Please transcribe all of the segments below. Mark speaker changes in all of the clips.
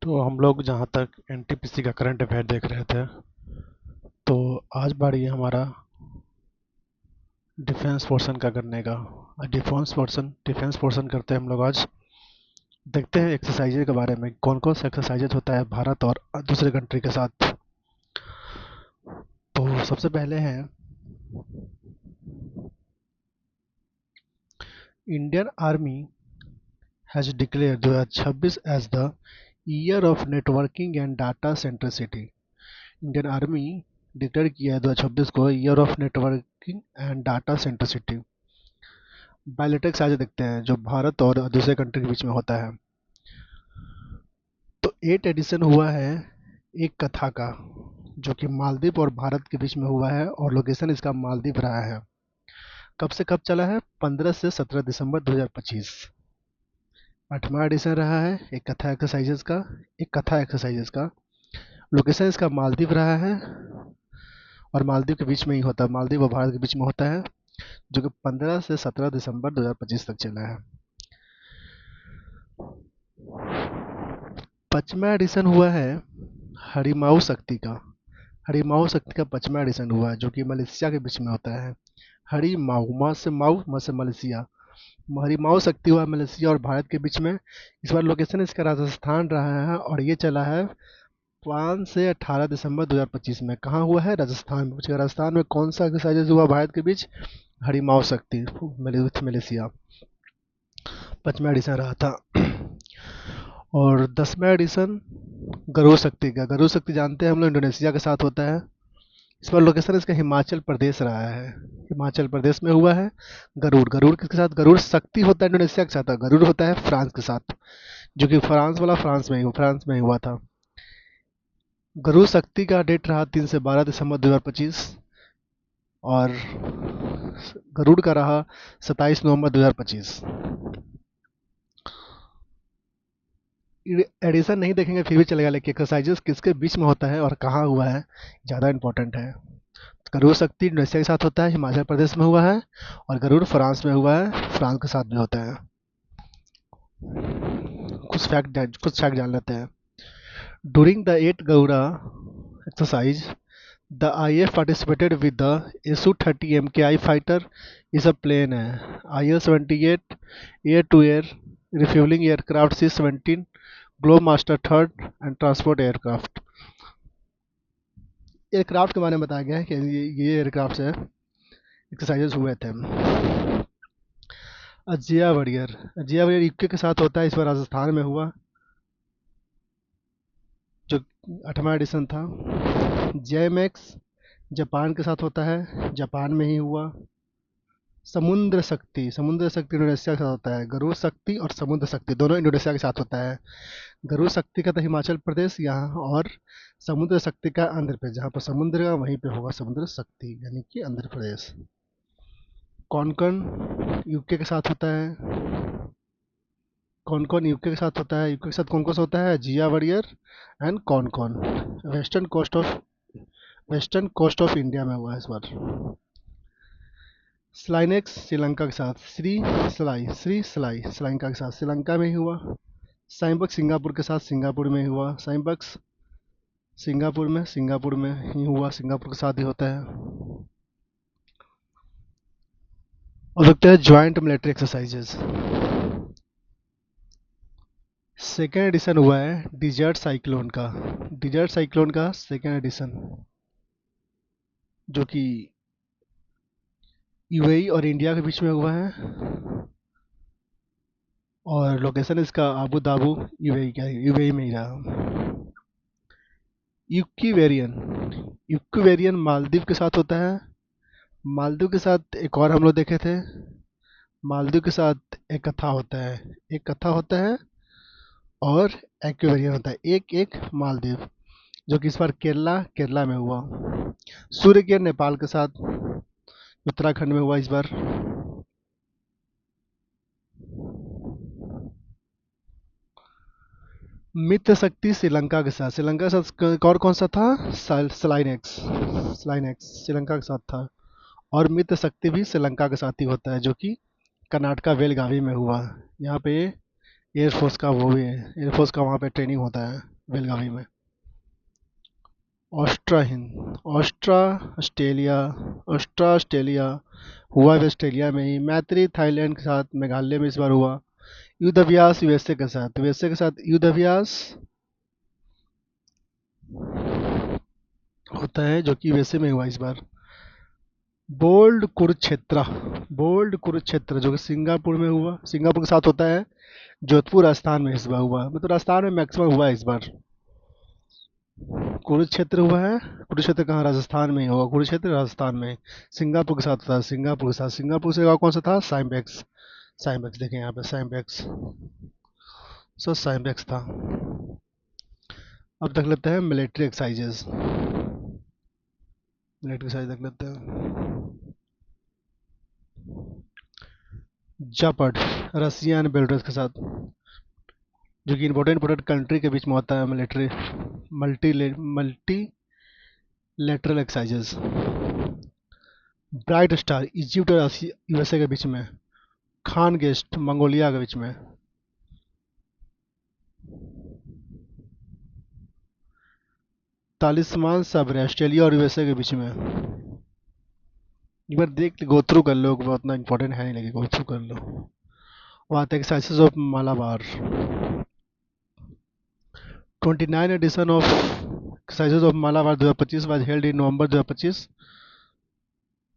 Speaker 1: तो हम लोग जहाँ तक एनटीपीसी का करंट अफेयर देख रहे थे, तो आज बारी है हमारा डिफेंस पोर्शन का करने का। डिफेंस पोर्शन करते हैं हम लोग आज। देखते हैं एक्सरसाइजेज के बारे में, कौन कौन सा एक्सरसाइजेज होता है भारत और दूसरे कंट्री के साथ। तो सबसे पहले है Indian army has declare 2026 as the year of networking and data centricity. Indian army declare किया है 2026 को year of networking and data centricity. बायोलिटिक साझा देखते हैं जो भारत और दूसरे कंट्री के बीच में होता है। तो 8 एडिशन हुआ है एक कथा का, जो कि मालदीव और भारत के बीच में हुआ है और लोकेशन इसका मालदीव रहा है। कब से कब चला है? 15 से 17 दिसंबर 2025। 8वां एडिशन रहा है एक कथा एक्सरसाइजेस का। लोकेशन इसका मालदीव रहा है और मालदीव के बीच में ही होता है, मालदीव और भारत के बीच में होता है, जो कि 15 से 17 दिसंबर 2025 तक चला है। 5वां एडिशन हुआ है हरिमाऊ शक्ति का। हरिमाऊ शक्ति का 5वां एडिशन हुआ है, जो कि मलेशिया के बीच में होता है। हरिमाऊ, माँ से मलेशिया। हरिमाऊ शक्ति हुआ मलेशिया और भारत के बीच में। इस बार लोकेशन इसका राजस्थान रहा है और ये चला है 5 से 18 दिसंबर 2025 में। कहाँ हुआ है? राजस्थान में। पूछेगा राजस्थान में कौन सा एक्सरसाइजेज हुआ भारत के बीच? हरिमाऊ शक्ति विथ मलेशिया। 5वां एडिशन रहा था। और 10वां एडिशन गरुड़ शक्ति का। गरुड़ शक्ति जानते हैं हम लोग, इंडोनेशिया के साथ होता है। इस बार लोकेशन इसका हिमाचल प्रदेश रहा है। हिमाचल प्रदेश में हुआ है। गरुड़ किसके साथ? गरुड़ शक्ति होता है इंडोनेशिया के साथ, गरुड़ होता है फ्रांस के साथ, जो कि फ्रांस में ही हुआ था। गरुड़ शक्ति का डेट रहा 3 से 12 दिसंबर 2025 और गरुड़ का रहा 27 नवंबर 2025। एडिशन नहीं देखेंगे फिर भी चलेगा, लेकिन एक्सरसाइजेस किसके बीच में होता है और कहाँ हुआ है ज़्यादा इंपॉर्टेंट है। गरुड़ शक्ति इंडोनेशिया के साथ होता है, हिमाचल प्रदेश में हुआ है, और गरुड़ फ्रांस में हुआ है, फ्रांस के साथ भी होता है। कुछ फैक्ट जान लेते हैं। During the 8 Gaura exercise, the IF participated with the Su-30 MKI fighter is a plane है IL-78 air-to-air refueling aircraft C-17 Globemaster III and transport aircraft। Aircraft के बारे में बताया गया है कि ये एयरक्राफ्ट से एक्सरसाइजेस हुए थे। अजिया वॉरियर यूके के साथ होता है, इस बार राजस्थान में हुआ, जो 8वां एडिशन था। जेएमएक्स जापान के साथ होता है, जापान में ही हुआ। समुद्र शक्ति इंडोनेशिया के साथ होता है। गरुड़ शक्ति और समुद्र शक्ति दोनों इंडोनेशिया के साथ होता है। गरुड़ शक्ति का तो हिमाचल प्रदेश यहाँ, और समुद्र शक्ति का आंध्र प्रदेश, जहाँ पर समुद्र का वहीं पे होगा समुद्र शक्ति, यानी कि आंध्र प्रदेश। कौन यूके के साथ होता है? कौन यूके के साथ होता है? यूके के साथ कौन कौन सा होता है? जिया वॉरियर एंड कौन वेस्टर्न कोस्ट ऑफ इंडिया में हुआ है इस बार। स्लाइनेक्स श्रीलंका के साथ, श्री श्रीलंका के साथ श्रीलंका में ही हुआ। साइंबक्स सिंगापुर के साथ सिंगापुर में ही हुआ। साइंबक्स सिंगापुर में ही हुआ, सिंगापुर के साथ ही होता है। और देखते हैं joint military exercises. Second edition हुआ है डिजर्ट साइक्लोन का सेकेंड एडिशन, जो कि यूएई और इंडिया के बीच में हुआ है, और लोकेशन इसका आबू धाबी यूएई में ही रहा। यूक्वेरियन मालदीव के साथ होता है। मालदीव के साथ एक और हम लोग देखे थे, मालदीव के साथ एक कथा होता है और एक्वेरियन होता है, एक मालदीव, जो कि इस बार केरला में हुआ। सूर्य किरण नेपाल के साथ उत्तराखंड में हुआ इस बार। मित्र शक्ति श्रीलंका के साथ, और कौन सा था? स्लाइनेक्स श्रीलंका के साथ था। और मित्र शक्ति भी श्रीलंका के साथ ही होता है, जो कि कर्नाटका बेलगावी में हुआ। यहाँ पे एयरफोर्स का वो भी है, एयरफोर्स का वहाँ पे ट्रेनिंग होता है। बेलगावी में। ऑस्ट्रा हिंद, ऑस्ट्रा ऑस्ट्रेलिया, ऑस्ट्रा ऑस्ट्रेलिया हुआ भी ऑस्ट्रेलिया में ही। मैत्री थाईलैंड के साथ, मेघालय में इस बार हुआ। युद्ध अभ्यास यूएसए के साथ, यूएसए के साथ युद्ध अभ्यास होता है जो कि यूएसए में हुआ इस बार। बोल्ड कुरुक्षेत्र, बोल्ड कुरुक्षेत्र जो कि सिंगापुर में हुआ, सिंगापुर के साथ होता है। जोधपुर राजस्थान में इस बार हुआ, मतलब राजस्थान में मैक्सिमम हुआ है इस बार। कुरुक्षेत्र हुआ है, कुरुक्षेत्र कहाँ, राजस्थान में ही होगा, कुरुक्षेत्र राजस्थान में। सिंगापुर के साथ था, सिंगापुर के साथ, सिंगापुर से गाँव कौन सा था, साइमैक्स। साइमैक्स देखें यहाँ पे, साइमैक्स, सो साइमैक्स था। अब देख लेते हैं मिलिट्री एक्सरसाइजेस, मिलिट्री एक्सरसाइज देख लेते हैं। जापड, रसिया एंड बेलारूस के साथ, जो कि इंपॉर्टेंट कंट्री के बीच में होता है military multi multi lateral exercises. Bright star, Egypt और यूएसए के बीच में। खान गेस्ट, मंगोलिया के बीच में। तालिस्मान सब्र, ऑस्ट्रेलिया और यूएसए के बीच में। एक बार देख गो थ्रू कर लो, उतना इंपॉर्टेंट है नहीं, लगे गो थ्रू कर लो। वो आता है exercises of Malabar, 29 edition of exercises of Malabar 2025 was held in November 2025,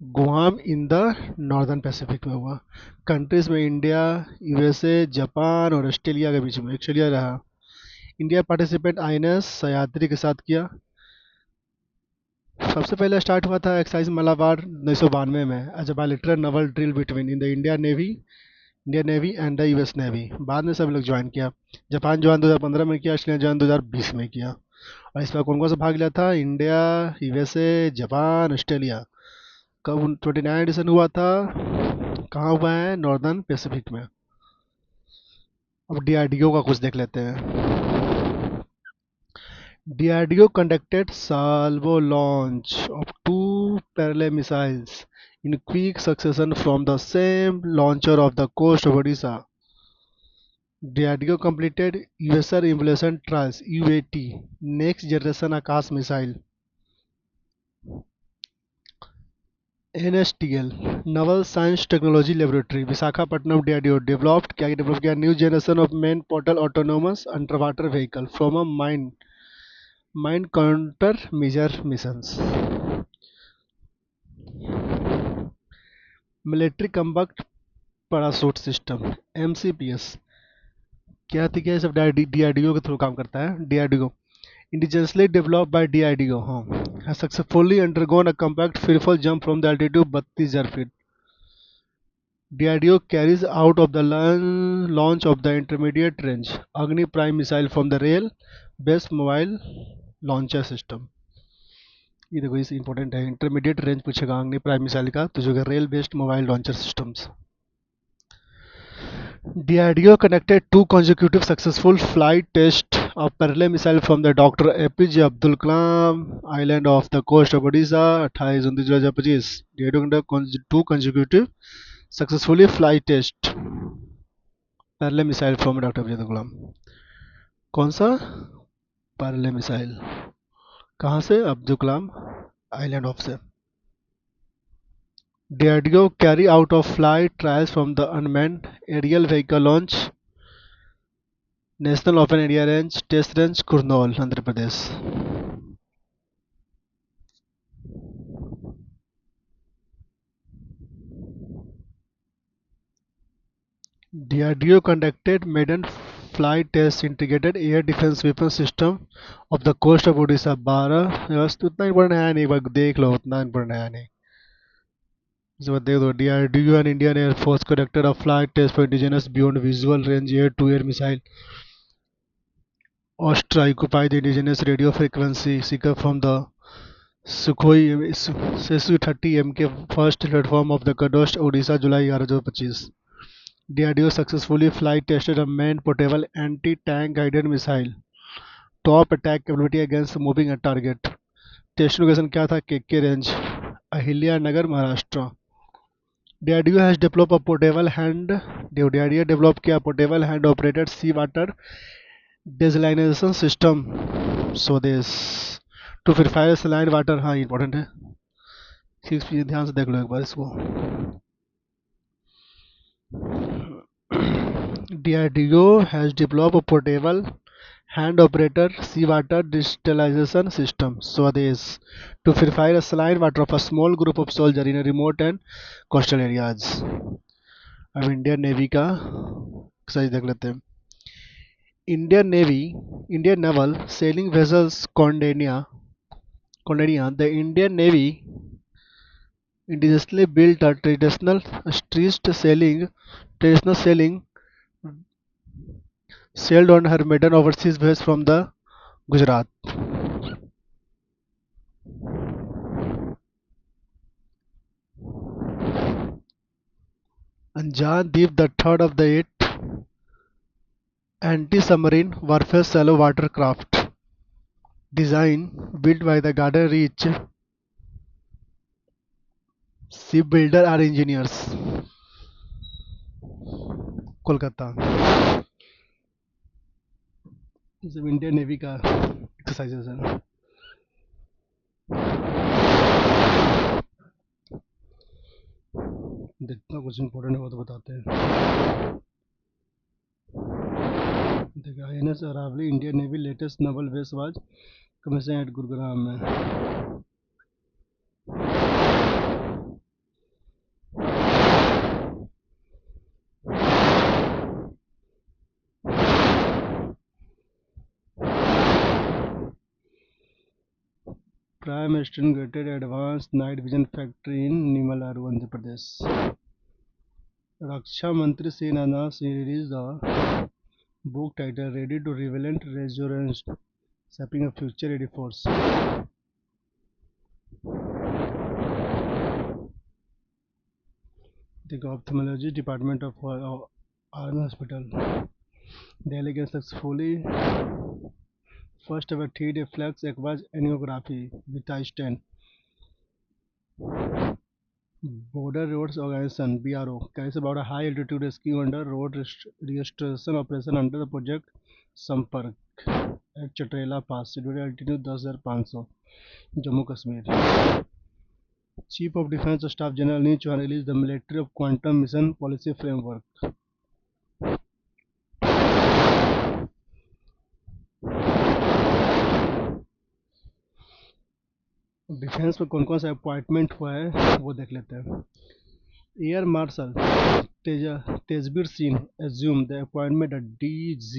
Speaker 1: Guam in the northern Pacific में हुआ। कंट्रीज में इंडिया, यूएसए, जापान और ऑस्ट्रेलिया के बीच में, ऑस्ट्रेलिया रहा। इंडिया पार्टिसिपेंट आईएनएस सह्याद्री के साथ किया। सबसे पहले स्टार्ट हुआ था एक्सरसाइज मलाबार 1992 में as a bilateral naval drill between in the Indian navy and the US navy. बाद में सब लोग ज्वाइन किया। जापान ज्वाइन 2015 में किया, ऑस्ट्रेलिया ज्वाइन 2020 में किया। और इस पर कौन कौन सा भाग लिया था, इंडिया, यूएसए, जापान, ऑस्ट्रेलिया। कब 29 एडिशन हुआ था, कहाँ हुआ है, नॉर्दर्न पैसिफिक में। अब डीआरडीओ का कुछ देख लेते हैं। DRDO conducted salvo launch of two parallel missiles in quick succession from the same launcher of the coast of Odisha. DRDO completed USR Evaluation Trials (UAT) Next Generation Akash Missile NSTL Naval Science Technology Laboratory Visakhapatnam DRDO develop किया new generation of man portal autonomous underwater vehicle from a mine counter measure missions. Military combat parachute system MCPS क्या थी, क्या सब DRDO के through काम करता है। DRDO indigenously developed by DRDO, हाँ, has successfully undergone a compact fearful jump from the altitude 32,000 feet. DRDO carries out of the launch of the intermediate range Agni Prime missile from the rail based mobile launcher system. ये देखो, इस important है, intermediate range पूछेगा अग्नि prime missile का, तो जो rail based mobile launcher systems. DRDO conducted two consecutive successful flight tests of parallel missile from the Dr. APJ Abdul Kalam Island off the coast of Odisha 28 June 2025। DRDO conducted two consecutive successfully flight test parallel missile from Dr. APJ Abdul Kalam। कौन सा parallel missile, कहाँ से, Abdul Kalam island of से। DRDO carry out of flight trials from the unmanned aerial vehicle launch National Open Area Range Test Range Kurnool, Andhra Pradesh। DRDO conducted maiden flight test integrated air defense weapon system of the coast of Odisha 12 अगस्त। उतना important है नहीं, एक बार देख लो, उतना important है नहीं। इसके बाद देख दो, DRDO and Indian Air Force conducted a flight test for indigenous beyond visual range air-to-air missile Ostra occupy the indigenous radio frequency seeker from the Sukhoi Su-30 MK first platform of the Kadosh, Odisha, July 11, 2025। DRDO successfully flight tested a manned portable anti-tank guided missile top attack capability against moving a target। Test location क्या था, KK range, Ahilyanagar, Maharashtra. DRDO has developed a portable hand DRDO developed किया portable hand operated sea water desalination system स्वदेश to purifier saline water, हाँ important है। Six P ध्यान से देख लो एक बार इसको। DRDO has developed a portable hand operator seawater distillation system स्वदेश to purify a saline water of a small group of soldiers in a remote and coastal areas। अब Indian navy का exercise देख लेते हैं। Indian navy, Indian naval sailing vessels Kaundinya, the Indian Navy indigenously built a traditional sailing sailed on her maiden overseas voyage from the Gujarat। Anjan Deep, the third of the eight anti-submarine warfare shallow water craft design built by the Garden Reach shipbuilder are engineers। Kolkata. ये सब Indian navy का exercises है। जितना कुछ important है वो तो बताते हैं। देखा INS Aravali Indian navy latest naval base was commission at Gurugram में। Prime integrated advance night vision factory in Nimlaru Andhra Pradesh. रक्षा मंत्री Shri Rajnath Singh release the book title ready to relevant resurgence shaping a future ready force। The ophthalmology department of Army Hospital Delhi can successfully first ever 3D flex aqueous angiography with eye stent। Border Roads Organization (BRO) carries about a high altitude rescue under road restoration operation under the project Sampark at Chatrela Pass, scheduled altitude 10,500, Jammu Kashmir। Chief of Defence Staff General Anil Chauhan released the Military of Quantum Mission Policy Framework। Defence में कौन कौन सा appointment हुआ है वो देख लेते हैं। Air marshal Tejbir Singh assumed the appointment at DG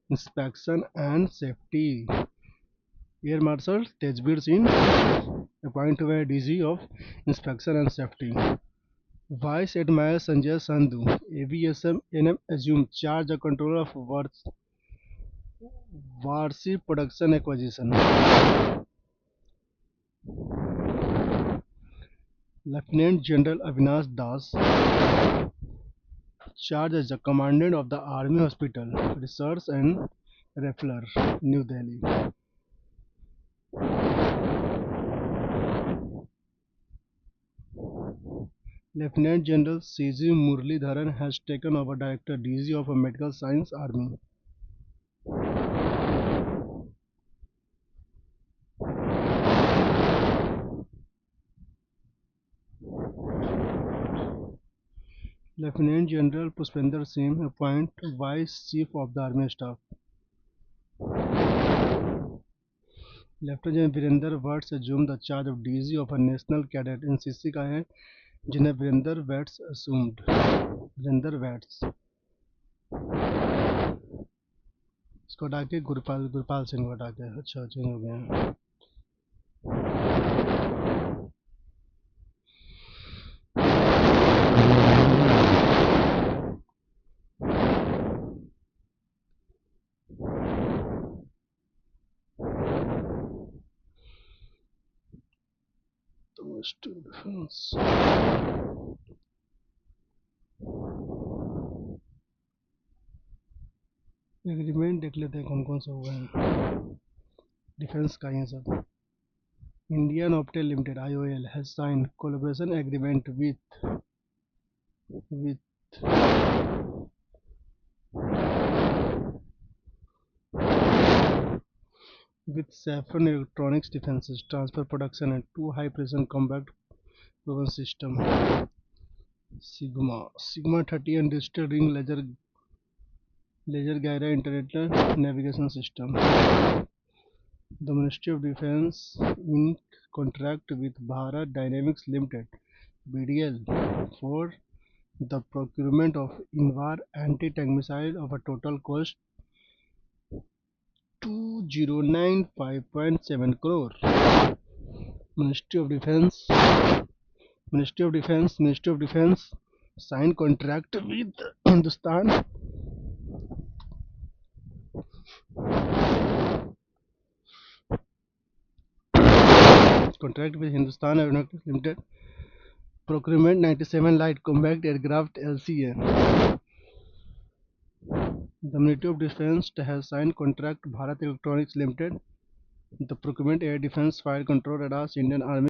Speaker 1: Inspection and Safety। Air marshal Tejbir Singh appoint हुए DG of inspection and safety. Vice admiral Sanjay Sandhu AVSM NM assumed charge of control of warship production acquisition. Lieutenant General Avinash Das charged as the commandant of the Army Hospital Research and Referral, New Delhi। Lieutenant General CG Muralidharan has taken over Director DG of Medical Science Army। Lieutenant General Pushpender Singh appointed Vice Chief of the Army Staff। Lieutenant General Virender Vats assumed the charge of DG of a National Cadet NCC का है जिन्हें Virendra Vats assumed। Virendra Vats इसको हटा के गुरपाल सिंह को हटा के अच्छा चेंज हो गया। डिफेंस एग्रीमेंट देख लेते हैं कौन कौन सा हुआ है डिफेंस का। ये सब Indian Optel limited IOL has signed collaboration agreement with with Saffron Electronics Defenses transfer production and two high-pressure combat weapon system. Sigma 30 and digital ring laser gyro internet navigation system. The Ministry of Defence in contract with Bharat Dynamics Limited (BDL) for the procurement of Invar anti-tank missile of a total cost 2095.7 crore. Ministry of Defence Ministry of Defence signed Hindustan Aeronautics Limited procurement 97 light combat aircraft LCA. The Ministry of Defence has signed contract Bharat Electronics Limited the procurement air defense fire control radars Indian Army